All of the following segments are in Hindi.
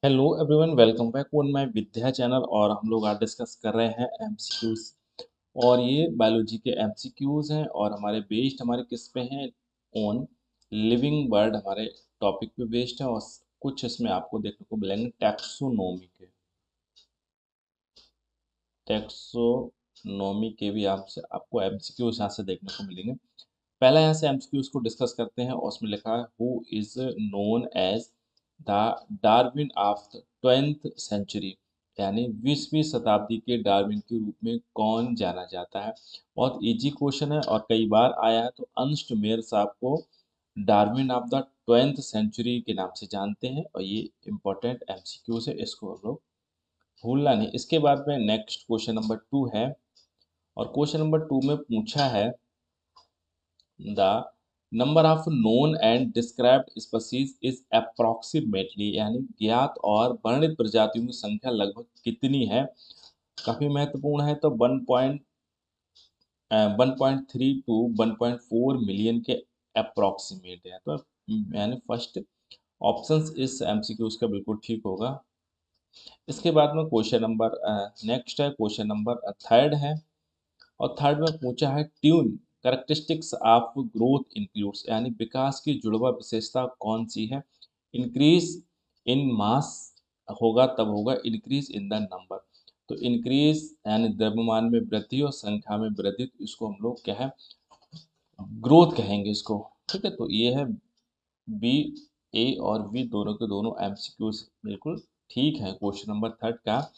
Hello everyone, welcome back on my Vidya channel. और हम लोग आज डिस्कस कर रहे हैं एमसीक्यूज। और ये बायोलॉजी के एमसीक्यूज हैं और हमारे किस पे हैं? ऑन लिविंग बर्ड हमारे टॉपिक पे बेस्ड है। और कुछ इसमें आपको देखने को मिलेंगे टैक्सोनॉमी के। टैक्सोनॉमी के भी आपको एमसीक्यूज यहाँ से देखने को मिलेंगे। पहला यहाँ से एमसीक्यूज को डिस्कस करते हैं और उसमें लिखा है who is known as the Darwin of the 20th century, यानी 20वीं शताब्दी के डार्विन के रूप में कौन जाना जाता है। बहुत इजी क्वेश्चन है और कई बार आया है। तो अंस्ट मेयर साहब को Darwin of the 20th century के नाम से जानते हैं और ये इंपॉर्टेंट एमसीक्यू है, इसको हम लोग भूलना नहीं। इसके बाद में नेक्स्ट क्वेश्चन नंबर 2 है। और क्वेश्चन नंबर 2 में पूछा है the number of known and described species is approximately, यानी ज्ञात और वर्णित प्रजातियों की संख्या लगभग कितनी है। काफी महत्वपूर्ण है। तो 1.3 टू 1.4 मिलियन के अप्रॉक्सीमेट है। तो यानी फर्स्ट ऑप्शन इस एमसीक्यू का बिल्कुल ठीक होगा। इसके बाद में क्वेश्चन नंबर नेक्स्ट है, क्वेश्चन नंबर थर्ड है। और थर्ड में पूछा है tune characteristics of growth includes, यानी विकास की जुड़वा विशेषता कौन सी है। इंक्रीज इन मास होगा तब होगा इंक्रीज इन द नंबर। तो इंक्रीज यानी द्रव्यमान में वृद्धि और संख्या में वृद्धि, तो इसको हम लोग क्या है, ग्रोथ कहेंगे इसको। ठीक है, तो ये है बी। ए और बी दोनों के दोनों एमसीक्यूज बिल्कुल ठीक है क्वेश्चन नंबर थर्ड का।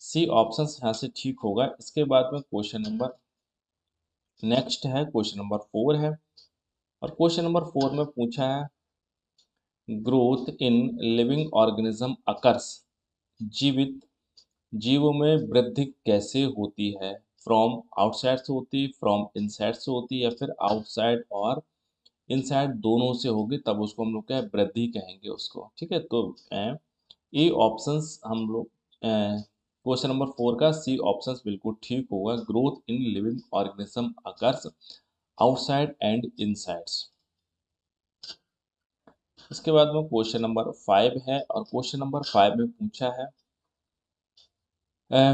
सी ऑप्शन यहाँ से ठीक होगा। इसके बाद में क्वेश्चन नंबर नेक्स्ट है, क्वेश्चन नंबर 4 है। और क्वेश्चन नंबर 4 में पूछा है growth in living organism occurs, जीवित जीवों में वृद्धि कैसे होती है। फ्रॉम आउटसाइड से होती है, फ्रॉम इनसाइड से होती है, या फिर आउटसाइड और इनसाइड दोनों से होगी, तब उसको हम लोग क्या है, वृद्धि कहेंगे उसको। ठीक है, तो ये ऑप्शंस हम लोग क्वेश्चन नंबर 4 का सी ऑप्शंस बिल्कुल ठीक होगा। Growth in living organism occurs outside and insides. इसके बाद में क्वेश्चन नंबर 5 है। और क्वेश्चन नंबर 5 में पूछा है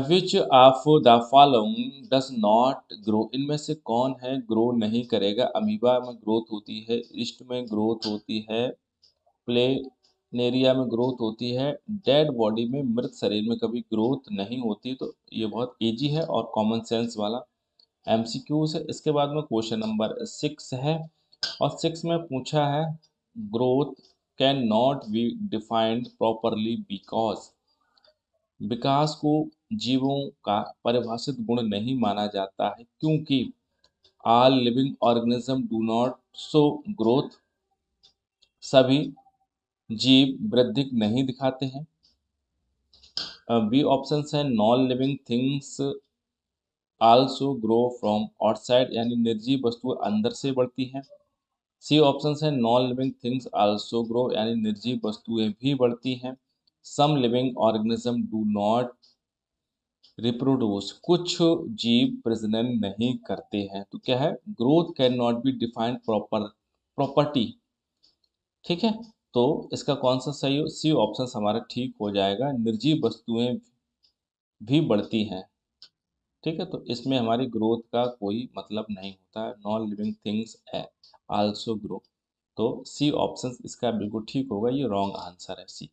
which of the following does not grow, इनमें से कौन है ग्रो नहीं करेगा। अमीबा में ग्रोथ होती है, ईस्ट में ग्रोथ होती है, प्लेनेरिया में ग्रोथ होती है, डेड बॉडी में मृत शरीर में कभी ग्रोथ नहीं होती। तो ये बहुत इजी है और कॉमन सेंस वाला एमसीक्यूज है। इसके बाद में क्वेश्चन नंबर 6 है। और 6 में पूछा है growth can not be defined properly because, विकास को जीवों का परिभाषित गुण नहीं माना जाता है क्योंकि all living organism do not show growth, सभी जीव वृद्धि नहीं दिखाते हैं। बी ऑप्शन है non living things also grow from outside, यानी निर्जीव वस्तुएं अंदर से बढ़ती हैं। सी ऑप्शन है non living things also grow, यानी निर्जीव वस्तुएं भी बढ़ती हैं। Some living organism do not reproduce, कुछ जीव प्रजनन नहीं करते हैं। तो क्या है, growth can not be defined property. ठीक है, तो इसका कौन सा सही हो, सी ऑप्शन हमारा ठीक हो जाएगा। निर्जीव वस्तुएं भी बढ़ती हैं। ठीक है, तो इसमें हमारी ग्रोथ का कोई मतलब नहीं होता है। Non living things also grow, तो सी ऑप्शन इसका बिल्कुल ठीक होगा। ये रॉन्ग आंसर है सी।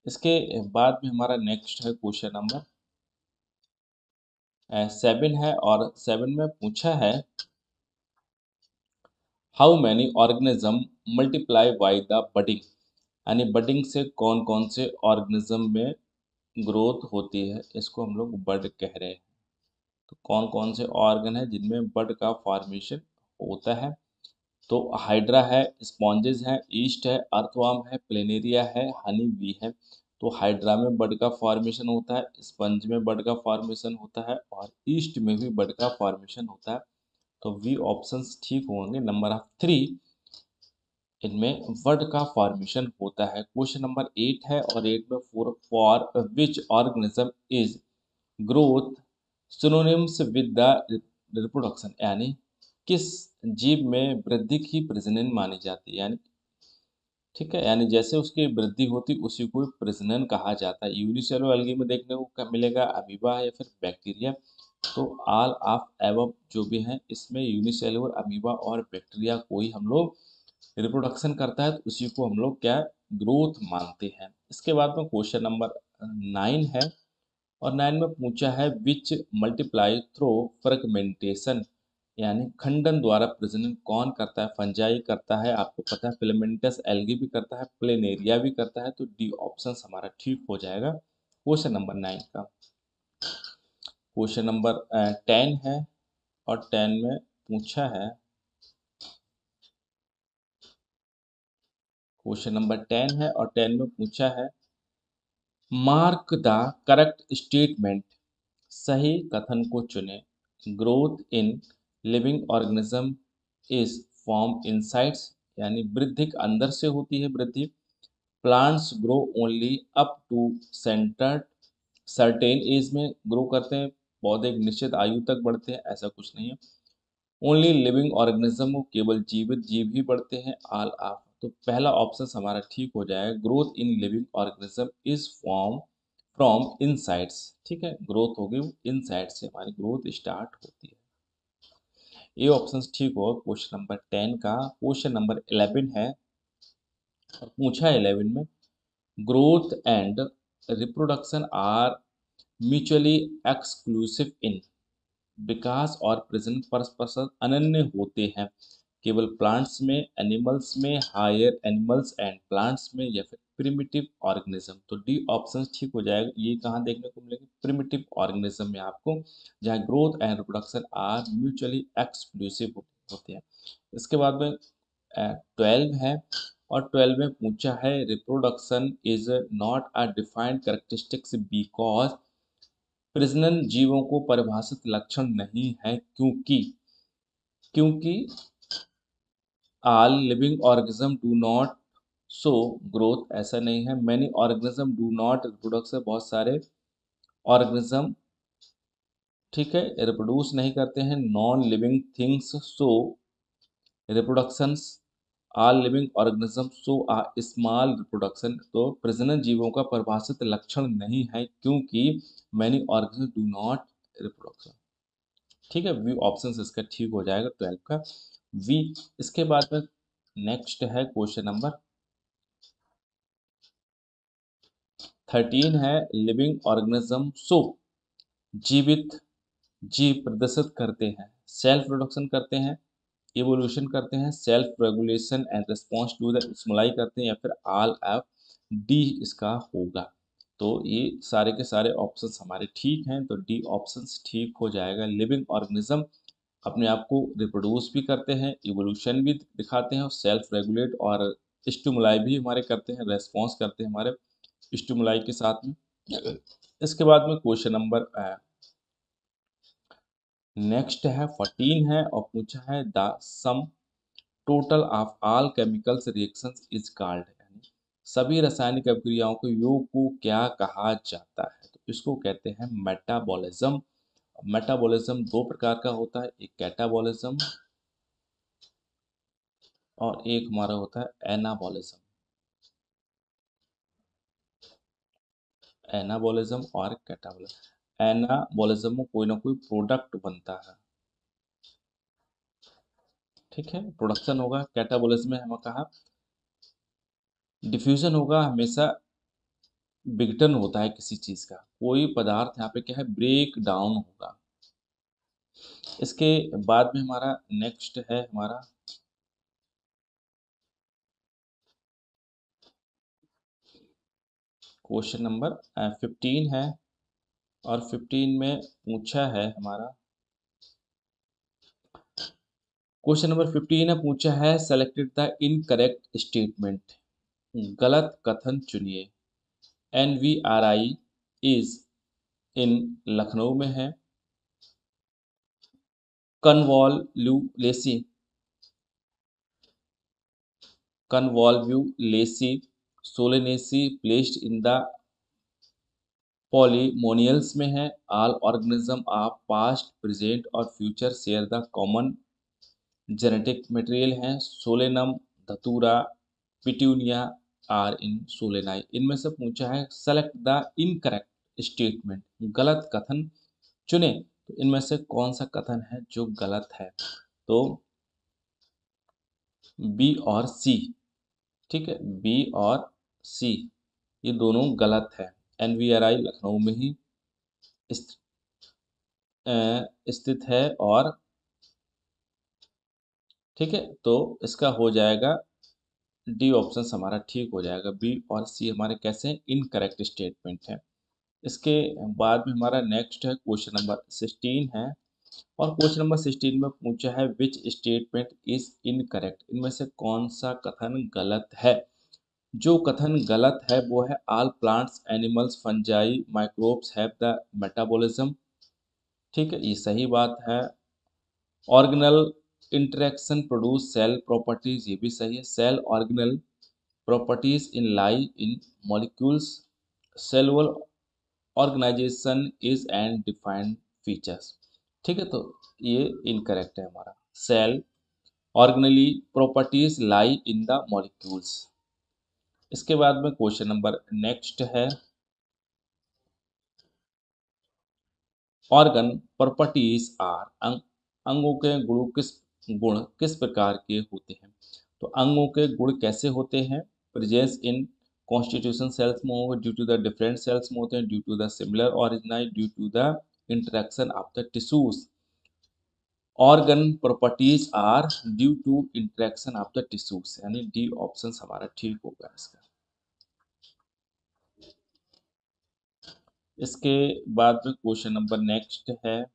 इसके बाद में हमारा नेक्स्ट है क्वेश्चन नंबर 7 है। और 7 में पूछा है how many organism multiply by the budding, यानी बडिंग से कौन कौन से ऑर्गेनिज्म में ग्रोथ होती है, इसको हम लोग बड कह रहे हैं। तो कौन कौन से ऑर्गन है जिनमें बड का फॉर्मेशन होता है। तो हाइड्रा है, स्पॉन्जेस है, ईस्ट है, अर्थवर्म है, प्लेनेरिया है, हनी बी है। तो हाइड्रा में बड का फॉर्मेशन होता है, स्पंज में बड का फॉर्मेशन होता है, और ईस्ट में भी बड का फॉर्मेशन होता है। तो वी ऑप्शंस ठीक होंगे। नंबर ऑफ 3 इनमें वर्ड का फॉर्मेशन होता है। क्वेश्चन नंबर 8 है। और 8 में for which organism is growth synonyms with the reproduction, यानी किस जीव में वृद्धि की प्रजनन मानी जाती है। यानी ठीक है, यानी जैसे उसकी वृद्धि होती उसी को प्रजनन कहा जाता है। यूनिसेलुलर एल्गी में देखने को क्या मिलेगा, अमीबा या फिर बैक्टीरिया। तो ऑल ऑफ एबव जो भी हैं इसमें यूनिसेलुलर, अमीबा और बैक्टीरिया को ही हम लोग रिप्रोडक्शन करता है, तो उसी को हम लोग क्या ग्रोथ मानते हैं। इसके बाद में क्वेश्चन नंबर 9 है, और 9 में पूछा है विच मल्टीप्लाई थ्रो फ्रेगमेंटेशन, यानी खंडन द्वारा प्रजनन कौन करता है। फंजाई करता है, आपको पता है, फिलामेंटस एल्गी भी करता है, प्लेनेरिया भी करता है। तो डी ऑप्शन हमारा ठीक हो जाएगा क्वेश्चन नंबर 9 का। क्वेश्चन नंबर 10 है, और 10 में पूछा है, क्वेश्चन नंबर 10 है और 10 में पूछा है मार्क द करेक्ट स्टेटमेंट, सही कथन को चुने। Growth in living organism is form insides, यानी वृद्धि अंदर से होती है वृद्धि। Plants grow only up to centre certain age में ग्रो करते हैं, पौधे एक निश्चित आयु तक बढ़ते हैं, ऐसा कुछ नहीं है। ओनली लिविंग ऑर्गेनिज्म को केवल जीवित जीव ही बढ़ते हैं, ऑल ऑफ। तो पहला ऑप्शन हमारा ठीक हो जाएगा, growth in living organism is form from insides. ठीक है, ग्रोथ होगी वो इनसाइड से, हमारी ग्रोथ स्टार्ट होती है। ये ऑप्शन ठीक होगा क्वेश्चन नंबर 10 का। क्वेश्चन नंबर 11 है, और पूछा है 11 में growth and reproduction are mutually exclusive in, विकास और प्रजनन परस्पर अनन्य होते हैं, केवल प्लांट्स में, एनिमल्स में, हायर एनिमल्स एंड प्लांट्स में, या फिर प्रिमिटिव ऑर्गेनिज्म। तो डी ऑप्शन ठीक हो जाएगा। ये कहाँ देखने को मिलेगा, प्रिमिटिव ऑर्गेनिज्म में आपको, जहाँ growth and reproduction are mutually exclusive होते हैं। इसके बाद में 12 है, और 12 में पूछा है reproduction is not a defined characteristics because, प्रजनन जीवों को परिभाषित लक्षण नहीं है क्योंकि, क्योंकि all living organism do not show growth, ऐसा नहीं है। Many organism do not reproduction, बहुत सारे ऑर्गेनिज्म, ठीक है, रिप्रोड्यूस नहीं करते हैं। Non living things show reproductions, all living organism show a small reproduction. तो प्रजनन जीवों का परिभाषित लक्षण नहीं है क्योंकि many organism do not reproduction. ठीक है, वी ऑप्शन इसका ठीक हो जाएगा 12 का वी। इसके बाद में नेक्स्ट है क्वेश्चन नंबर 13 है, लिविंग ऑर्गेनिज्म शो, जीवित जीव प्रदर्शित करते हैं, सेल्फ प्रोडक्शन करते हैं, इवोल्यूशन करते हैं, self regulation and response to the stimuli करते हैं, या फिर ऑल ऑफ डी इसका होगा। तो ये सारे के सारे ऑप्शंस हमारे ठीक हैं, तो डी ऑप्शंस ठीक हो जाएगा। लिविंग ऑर्गेनिज्म अपने आप को रिप्रोड्यूस भी करते हैं, इवोल्यूशन भी दिखाते हैं, और सेल्फ रेगुलेट और स्टिमुलाई भी हमारे करते हैं, रेस्पॉन्स करते हैं हमारे स्टिमुलाई के साथ में। इसके बाद में क्वेश्चन नंबर नेक्स्ट है 14 है, और पूछा है the sum total of all chemicals reactions is called, यानी सभी रासायनिक अभिक्रियाओं के योग को क्या कहा जाता है। तो इसको कहते हैं मेटाबॉलिज्म। मेटाबॉलिज्म दो प्रकार का होता है, एक कैटाबॉलिज्म और एक हमारा होता है एनाबॉलिज्म। एनाबॉलिज्म और कैटाबॉलिज्म। एनाबॉलिज्म में कोई ना कोई प्रोडक्ट बनता है, ठीक है, प्रोडक्शन होगा। कैटाबॉलिज्म में हमें कहा डिफ्यूजन होगा, हमेशा विघटन होता है किसी चीज का, कोई पदार्थ यहाँ पे क्या है, ब्रेक डाउन होगा। इसके बाद में हमारा नेक्स्ट है हमारा क्वेश्चन नंबर 15 है, और 15 में पूछा है हमारा, क्वेश्चन नंबर 15 है, पूछा है सेलेक्टेड द इनकरेक्ट स्टेटमेंट, गलत कथन चुनिए। NVRI इज इन लखनऊ में है। Convolvulaceae, Convolvulaceae Solanaceae placed in the Polemoniales में है। All organism of past present और future share the common genetic material हैं। Solanum, Datura, Petunia are in solani. इनमें से पूछा है सेलेक्ट द इनकरेक्ट स्टेटमेंट, गलत कथन चुने। तो इनमें से कौन सा कथन है जो गलत है? तो बी और सी। ठीक है, बी और सी ये दोनों गलत है। एनवीआरआई लखनऊ में ही स्थ- स्थित है। और ठीक है, तो इसका हो जाएगा डी ऑप्शन हमारा ठीक हो जाएगा। बी और सी हमारे कैसे इनकरेक्ट स्टेटमेंट है। इसके बाद में हमारा नेक्स्ट है क्वेश्चन नंबर 16 है। और क्वेश्चन नंबर 16 में पूछा है विच स्टेटमेंट इज इनकरेक्ट, इनमें से कौन सा कथन गलत है? जो कथन गलत है वो है all plants animals fungi microbes have the metabolism. ठीक है, ये सही बात है। Organelle interaction produce cell properties, ये भी सही है। Cell organelle properties in lie in molecules, cellular organisation is and defined features. ठीक है, तो ये इनकरेक्ट है हमारा। Cell organelle properties lie in the molecules. इसके बाद में क्वेश्चन नंबर नेक्स्ट है ऑर्गन प्रॉपर्टीज आर अंगों के गुण किस प्रकार के होते हैं? तो अंगों के गुण कैसे होते हैं? प्रेजेंस इन कॉन्स्टिट्यूशन सेल्स में होगा, due to the different cells में होते हैं, due to the similar origin, due to the interaction of the tissues. Organ properties are due to interaction of the tissues, यानी डी ऑप्शन हमारा ठीक होगा इसका। इसके बाद में क्वेश्चन नंबर नेक्स्ट है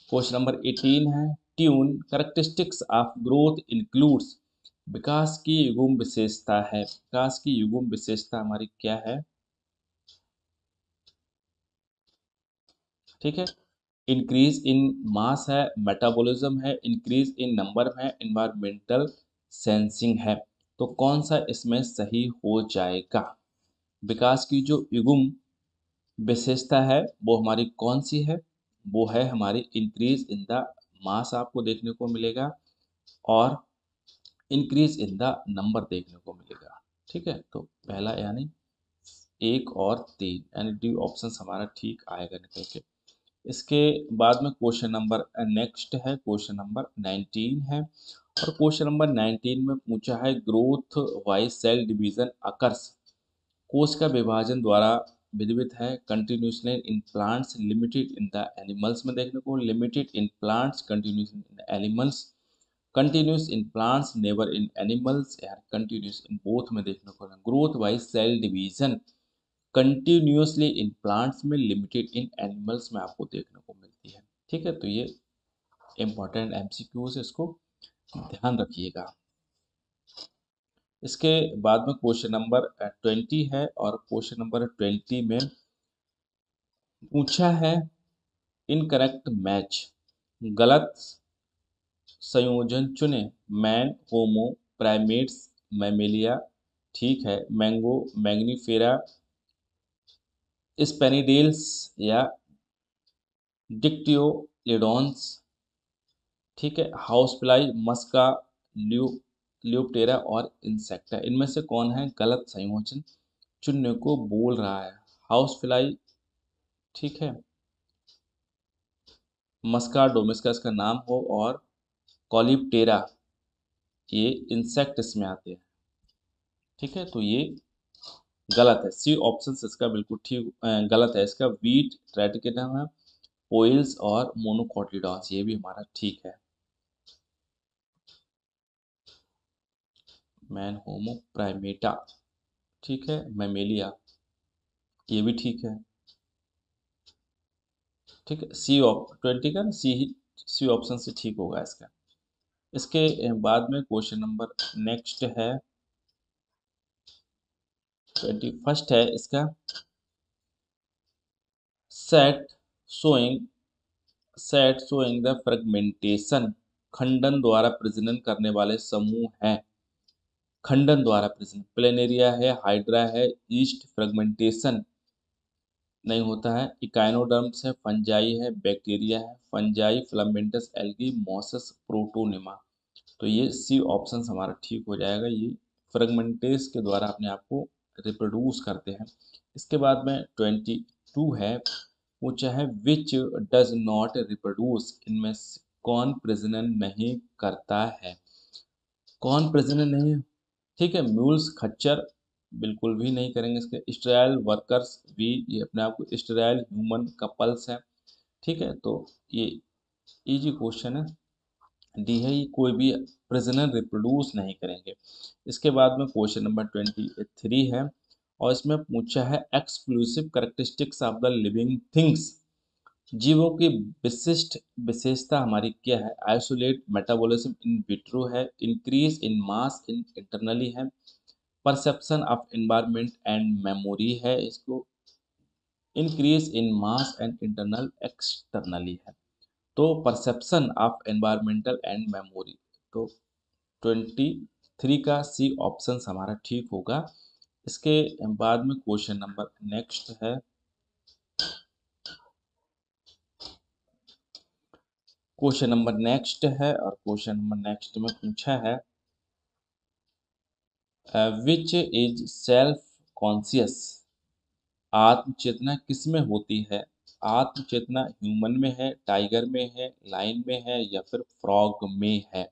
क्वेश्चन नंबर 18 है twin characteristics of growth includes, विकास की युग्म विशेषता है। विकास की युग्म विशेषता हमारी क्या है? ठीक है, इंक्रीज इन मास है, मेटाबॉलिज्म है, इंक्रीज इन नंबर है, इन्वायरमेंटल सेंसिंग है। तो कौन सा इसमें सही हो जाएगा? विकास की जो युग्म विशेषता है वो हमारी कौन सी है? वो है हमारी इंक्रीज इन द मास, आपको देखने को मिलेगा, और इंक्रीज इन द नंबर देखने को मिलेगा। ठीक है, तो पहला यानी 1 और 3, यानी डी ऑप्शन हमारा ठीक आएगा निकल के। इसके बाद में क्वेश्चन नंबर नेक्स्ट है क्वेश्चन नंबर 19 है। और क्वेश्चन नंबर 19 में पूछा है growth wise cell division occurs, कोश का विभाजन द्वारा विधिवित है। Continuously in plants, limited in the animals में देखने को, limited in plants, continuous in animals, continuous in plants never in animals, या कंटिन्यूस इन बोथ में देखने को। Growth wise cell division continuously in plants में, लिमिटेड इन एनिमल्स में आपको देखने को मिलती है। ठीक है, तो ये इंपॉर्टेंट एमसीक्यू है, इसको ध्यान रखिएगा। इसके बाद में क्वेश्चन नंबर 20 है। और क्वेश्चन नंबर 20 में पूछा है इनकरेक्ट मैच, गलत संयोजन चुने। मैन होमो प्राइमेट्स मैमेलिया, ठीक है, मैंगो मैग्नीफेरा स्पेनिडेल्स, या डिक्टियोलिडॉन्स, ठीक है, हाउस फ्लाई मस्का ल्यू ल्यूपटेरा और इंसेक्टा। इनमें से कौन है गलत संयोजन चुनने को बोल रहा है? हाउस फ्लाई, ठीक है, मस्का डोमेस्का इसका नाम हो, और कॉलिप्टेरा ये इंसेक्ट इसमें आते हैं। ठीक है, तो ये गलत है। सी ऑप्शन इसका बिल्कुल ठीक गलत है। इसका वीट ट्रेटिकेटम है, ओइल्स और मोनोकोटिलडॉन्स, ये भी हमारा ठीक है। मैन होमो प्राइमेटा, ठीक है, मैमेलिया, ये भी ठीक है। ठीक है, सी ऑप 20 का सी ही, सी ऑप्शन से ठीक होगा इसका। इसके बाद में क्वेश्चन नंबर नेक्स्ट है 21 है इसका। Set showing set showing the fragmentation, खंडन द्वारा प्रजनन करने वाले समूह हैं। खंडन द्वारा प्रजनन, प्लेनेरिया है, हाइड्रा है, ईस्ट फ्रेगमेंटेशन नहीं होता है, इकाइनोडर्म्स है, फंजाई है, बैक्टीरिया है, fungi filamentous algae mosses protonema. तो ये सी ऑप्शन हमारा ठीक हो जाएगा। ये फ्रेगमेंटेस के द्वारा अपने आप को रिप्रोड्यूस करते हैं। इसके बाद में 22 है, वो चाहे विच डज नॉट रिप्रोड्यूस, इनमें से कौन प्रजनन नहीं करता है। कौन प्रजनन नहीं, ठीक है, म्यूल्स खच्चर बिल्कुल भी नहीं करेंगे। इसके स्टेराइल वर्कर्स भी, ये अपने आप को स्टेराइल ह्यूमन कपल्स हैं, ठीक है। तो ये इजी क्वेश्चन है, डी है, ये कोई भी प्रजनन रिप्रोड्यूस नहीं करेंगे। इसके बाद में क्वेश्चन नंबर 23 है, और इसमें पूछा है exclusive characteristics of the living things. जीवों की विशिष्ट विशेषता हमारी क्या है। आइसोलेट मेटाबॉलिज्म इन विट्रो है, increase in mass in internally है, perception of environment and memory है, इसको increase in mass and internal externally है। तो perception of environmental and memory, तो 23 का सी ऑप्शन हमारा ठीक होगा। इसके बाद में क्वेश्चन नंबर नेक्स्ट है, क्वेश्चन नंबर नेक्स्ट है, और क्वेश्चन नंबर नेक्स्ट में पूछा है विच इज सेल्फ कॉन्शियस। आत्मचेतना किस में होती है। आत्मचेतना ह्यूमन में है, टाइगर में है, लाइन में है, या फिर फ्रॉग में है।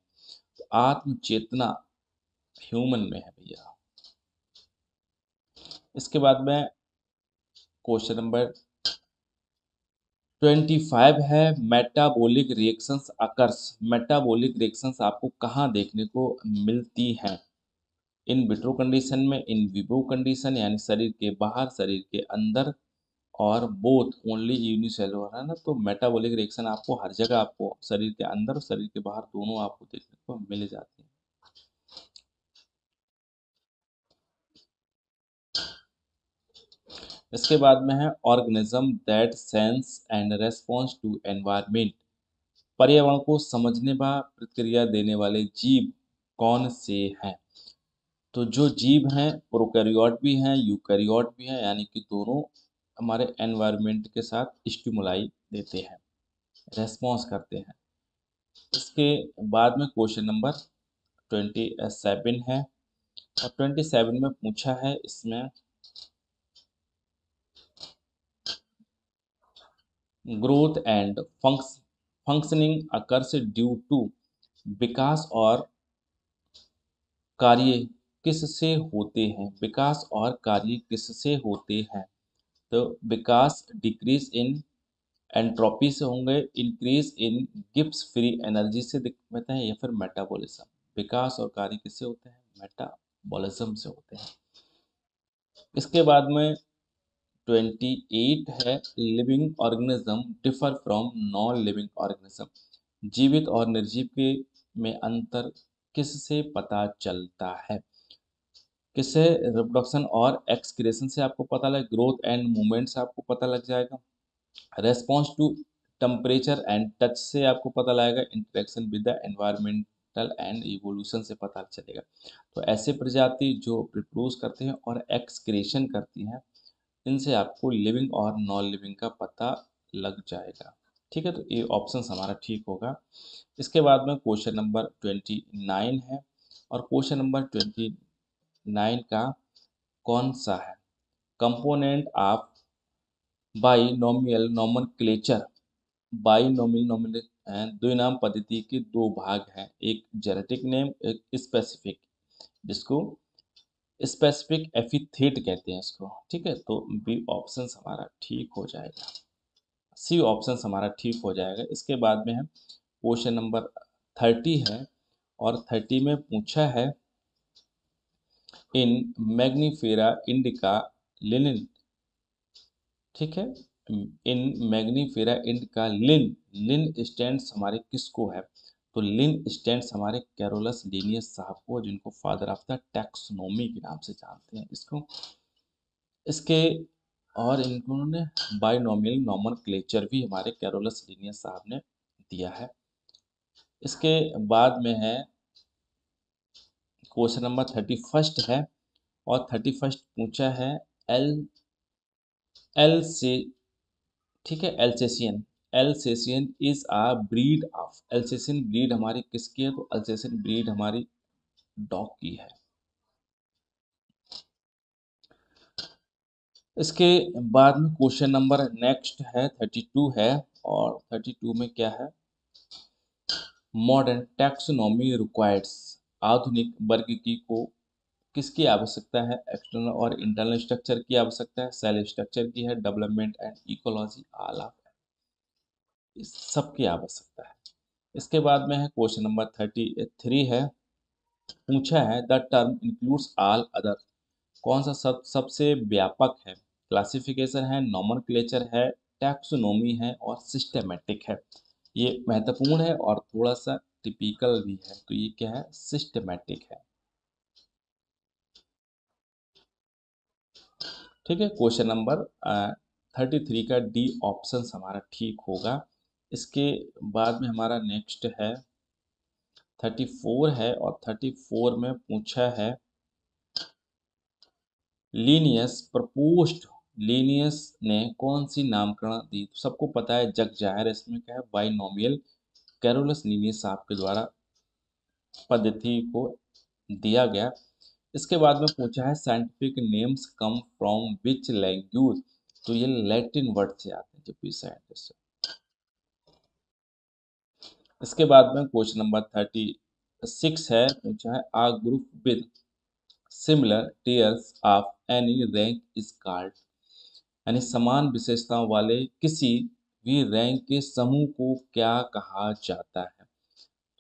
तो आत्मचेतना ह्यूमन में है भैया। इसके बाद में क्वेश्चन नंबर 25 है, metabolic reactions occurs. Metabolic reactions आपको कहाँ देखने को मिलती हैं। इन विट्रो कंडीशन में, इन विवो कंडीशन यानी शरीर के बाहर, शरीर के अंदर, और बोथ ओनली यूनिसेलुलर है ना। तो मेटाबॉलिक रिएक्शन आपको हर जगह, आपको शरीर के अंदर और शरीर के बाहर दोनों आपको देखने को मिल जाती है। इसके बाद में है organism that sense and response to environment. पर्यावरण को समझने व प्रतिक्रिया देने वाले जीव कौन से हैं। तो जो जीव हैं प्रोकैरियोट भी हैं, यूकैरियोट भी हैं, यानी कि दोनों हमारे एनवायरनमेंट के साथ स्टिमुलाई देते हैं, रेस्पॉन्स करते हैं। इसके बाद में क्वेश्चन नंबर 27 है, और 27 में पूछा है इसमें growth and functioning occurs due to, विकास और कार्य किससे होते हैं। विकास और कार्य किससे होते हैं। तो विकास डिक्रीज इन एंट्रोपी से होंगे, increase in Gibbs free energy से दिखते हैं, या फिर मेटाबॉलिज्म। विकास और कार्य किससे होते हैं, मेटाबॉलिज्म से होते हैं। इसके बाद में 28 है, living organism differ from non living organism. जीवित और निर्जीव के में अंतर किससे पता चलता है। किससे, रिप्रोडक्शन और एक्सक्रेशन से आपको पता लगे, ग्रोथ एंड मूवमेंट से आपको पता लग जाएगा, response to temperature and touch से आपको पता लगेगा, interaction with the environmental and evolution से पता चलेगा। तो ऐसे प्रजाति जो रिप्रोड्यूस करते हैं और एक्सक्रेशन करती हैं, इनसे आपको लिविंग और नॉन लिविंग का पता लग जाएगा। ठीक है, तो ये ऑप्शन हमारा ठीक होगा। इसके बाद में क्वेश्चन नंबर 29 है, और क्वेश्चन नंबर 29 का कौन सा है, component of binomial nomenclature. Binomial nominal द्विनाम पद्धति के दो भाग हैं, एक जेनेटिक नेम, एक स्पेसिफिक, जिसको स्पेसिफिक एपिथेट कहते हैं इसको। ठीक है, तो बी ऑप्शन हमारा ठीक हो जाएगा, सी ऑप्शन हमारा ठीक हो जाएगा। इसके बाद में है क्वेश्चन नंबर 30 है, और 30 में पूछा है इन मैग्नीफेरा इंडिका लिनिन। ठीक है, इन मैग्नीफेरा इंडिका लिन, लिन स्टैंड्स हमारे किसको है। तो लिन स्टैंड्स हमारे कैरोलस लिनियस साहब को, जिनको फादर ऑफ द टैक्सोनॉमी के नाम से जानते हैं इसको। इसके और इन्होंने बाइनोमियल नोमेनक्लेचर भी हमारे कैरोलस लिनियस साहब ने दिया है। इसके बाद में है क्वेश्चन नंबर 31 है, और 31 पूछा है एल एल से, ठीक है, Alsatian. Alsatian is a breed of, Alsatian breed हमारी किसकी है? तो एल्सेशियन ब्रीड हमारी डॉग की है। इसके बाद में क्वेश्चन नंबर नेक्स्ट है 32 है, और 32 में क्या है? मॉडर्न टैक्सोनॉमी रिक्वायर्स, आधुनिक वर्गीकी को किसकी आवश्यकता है? एक्सटर्नल और इंटरनल स्ट्रक्चर की आवश्यकता है, सेल स्ट्रक्चर की है, development and ecology, all of, इस सब की आवश्यकता है। इसके बाद में है क्वेश्चन नंबर 33 है, पूछा है the term includes all other, कौन सा सबसे व्यापक है? क्लासिफिकेशन है, नॉमेनक्लेचर है, टैक्सोनॉमी है और सिस्टेमेटिक है। ये महत्वपूर्ण है और थोड़ा सा टिपिकल भी है, तो ये क्या है? सिस्टेमेटिक है। ठीक है, क्वेश्चन नंबर 33 का डी ऑप्शन हमारा ठीक होगा। इसके बाद में हमारा नेक्स्ट है 34 है, और 34 में पूछा है लीनियस प्रपोज्ड, लीनियस ने कौन सी नामकरण दी? तो सबको पता है, जग जाहिर है, इसमें क्या है? बाइनोमियल कैरोलस लीनियस साहब के द्वारा पद्धति को दिया गया। इसके बाद में पूछा है scientific names come from which language, तो ये लैटिन वर्ड से आते हैं, जब भी साइंटिस्ट। इसके बाद में क्वेश्चन नंबर 36 है, पूछा है a group with similar tiers of any rank is called, यानी समान विशेषताओं वाले किसी भी रैंक के समूह को क्या कहा जाता है?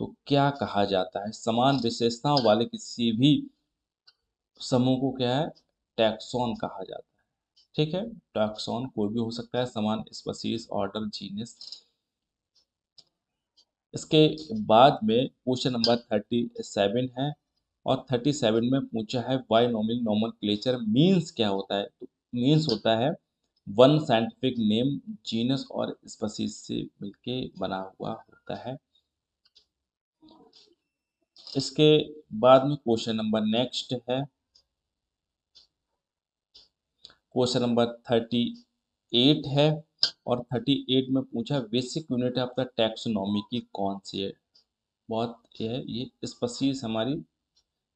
तो क्या कहा जाता है? समान विशेषताओं वाले किसी भी समूह को क्या है? टैक्सॉन कहा जाता है। ठीक है, टैक्सॉन कोई भी हो सकता है, समान, स्पीशीज, ऑर्डर, जीनस। इसके बाद में क्वेश्चन नंबर 37 है, और 37 में पूछा है बाइनोमियल नोमेनक्लेचर मीन्स क्या होता है? तो मीन्स होता है वन साइंटिफिक नेम जीनस और स्पीशीज से मिलके बना हुआ होता है। इसके बाद में क्वेश्चन नंबर नेक्स्ट है, क्वेश्चन नंबर 38 है, और 38 में पूछा basic unit of the taxonomy की कौन सी है? बहुत ये स्पीशीज हमारी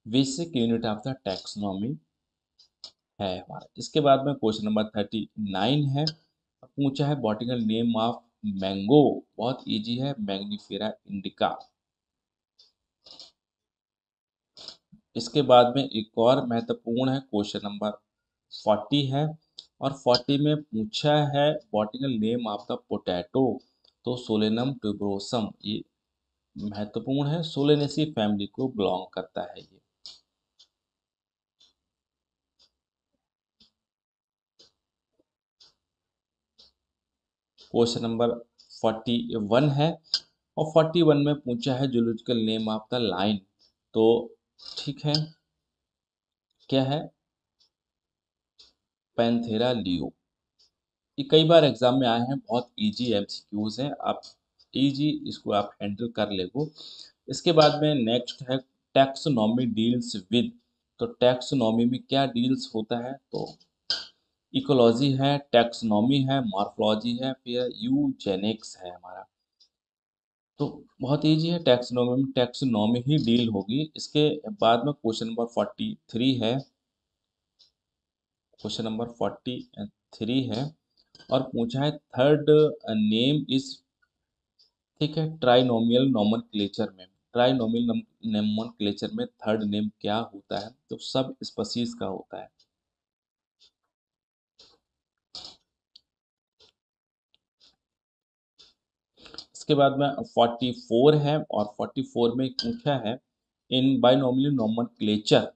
basic unit of the taxonomy है हमारा। इसके बाद में क्वेश्चन नंबर 39 है, पूछा है बॉटनिकल नेम ऑफ मैंगो, बहुत इजी है, मैग्नीफेरा इंडिका। इसके बाद में एक और महत्वपूर्ण है, क्वेश्चन नंबर 40 है, और 40 में पूछा है botanical name of the potato, तो सोलेनम ट्यूबरोसम, ये महत्वपूर्ण है, सोलेनेसी फैमिली को बिलोंग करता है ये। क्वेश्चन नंबर 41 है, और 41 में पूछा है zoological name of the line, तो ठीक है, क्या है? Panthera leo. ये कई बार एग्जाम में आए हैं, बहुत इजी एमसीक्यूज हैं, आप इजी इसको आप हैंडल कर लेगो। इसके बाद में नेक्स्ट है टैक्सोनॉमी डील्स विद, तो टैक्सोनॉमी में क्या डील्स होता है? तो इकोलॉजी है, टैक्सोनॉमी है, मॉर्फोलॉजी है, फिर यूजेनिक्स है हमारा। तो बहुत इजी है, टैक्सोनॉमी में टैक्सोनॉमी ही डील होगी। इसके बाद में क्वेश्चन नंबर 43 है, क्वेश्चन नंबर 43 है, और पूछा है थर्ड नेम इज, ठीक है, ट्राइनोमियल नोमेनक्लेचर में, ट्राइनोमियल नोमेनक्लेचर में थर्ड नेम क्या होता है? तो सब स्पीशीज का होता है। इसके बाद में 44 है, और 44 में पूछा है इन बाइनोमियल नोमेनक्लेचर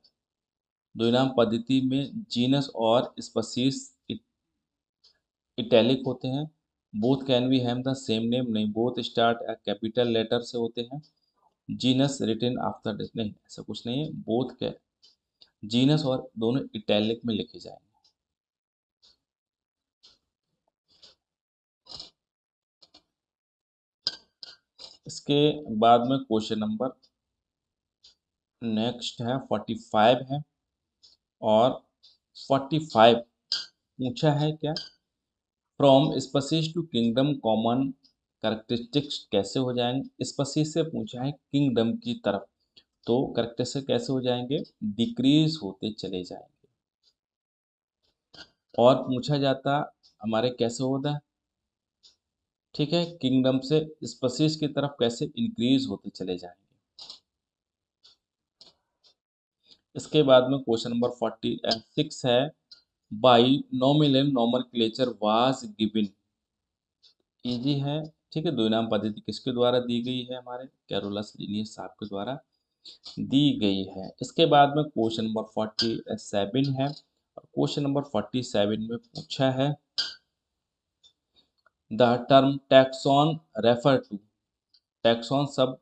द्विनाम पद्धति में जीनस और स्पीशीज इटैलिक होते हैं, both can be have the same name, नहीं, बोथ स्टार्ट ए कैपिटल लेटर से होते हैं, जीनस रिटन आफ्टर दिस, नहीं, ऐसा कुछ नहीं है, बोथ के जीनस और दोनों इटैलिक में लिखे जाएंगे। इसके बाद में क्वेश्चन नंबर नेक्स्ट है 45 है, और 45 पूछा है क्या? From species to kingdom common characteristics कैसे हो जाएंगे, स्पीशीज से पूछा है किंगडम की तरफ, तो कैरेक्टरिस्टिक्स कैसे हो जाएंगे, डिक्रीज होते चले जाएंगे। और पूछा जाता हमारे कैसे होता है, ठीक है, किंगडम से स्पीशीज की तरफ कैसे इंक्रीज होते चले जाएंगे। इसके बाद में क्वेश्चन नंबर 46 है, by nominal nomenclature was given. Easy है, ठीक है, द्विनाम पद्धति किसके द्वारा दी गई है, हमारे कैरोलस लिनियस साहब के द्वारा दी गई है। इसके बाद में क्वेश्चन नंबर 47 है, और क्वेश्चन नंबर 47 में पूछा है the term taxon refer to, taxon शब्द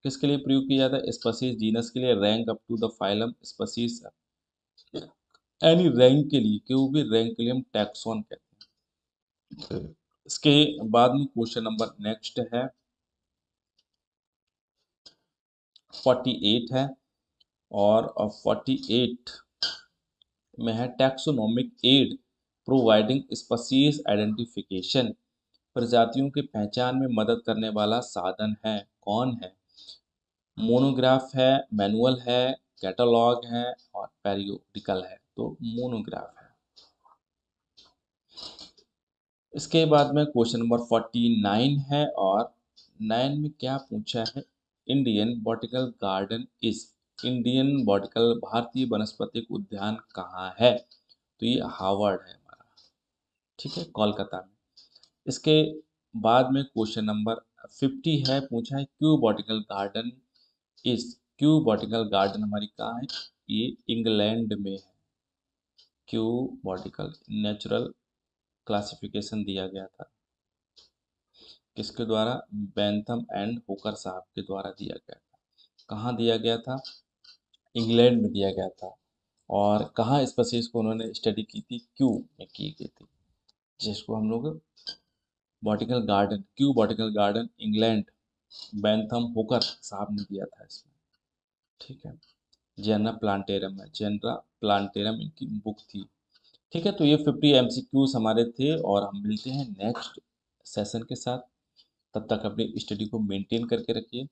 किसके लिए प्रयोग किया जाता है, स्पीशीज जीनस के लिए, rank up to the phylum species, any rank के लिए, कोई भी रैंक के लिए हम टैक्सॉन कहते हैं। इसके बाद में क्वेश्चन नंबर नेक्स्ट है 48 है, और 48 में है taxonomic aid providing species identification, प्रजातियों की पहचान में मदद करने वाला साधन है, कौन है, मोनोग्राफ है, मैनुअल है, कैटलॉग है, और पेरियोडिकल है, तो मोनोग्राफ है। इसके बाद में क्वेश्चन नंबर 49 है, और 9 में क्या पूछा है, Indian botanical garden is, Indian botanical भारतीय वनस्पतिक उद्यान कहाँ है, तो ये हार्वर्ड है हमारा, ठीक है, कोलकाता में। इसके बाद में क्वेश्चन नंबर 50 है, पूछा है Q botanical garden is, Q botanical garden हमारी कहाँ है, ये इंग्लैंड में है। क्यू बॉटनिकल नेचुरल क्लासिफिकेशन दिया गया था किसके द्वारा, बेंथम एंड होकर साहब के द्वारा दिया गया था। कहाँ दिया गया था, इंग्लैंड में दिया गया था। और कहाँ स्पीशीज को उन्होंने स्टडी की थी, क्यू में की गई थी, जिसको हम लोग botanical garden, Q botanical garden England, Bentham होकर साहब ने दिया था इसमें, ठीक है। जेनरा प्लांटेरम है, जेनरा प्लांटेरम इनकी बुक थी, ठीक है। तो ये 50 एमसीक्यूज हमारे थे, और हम मिलते हैं नेक्स्ट सेशन के साथ। तब तक अपनी स्टडी को मेंटेन करके रखिए।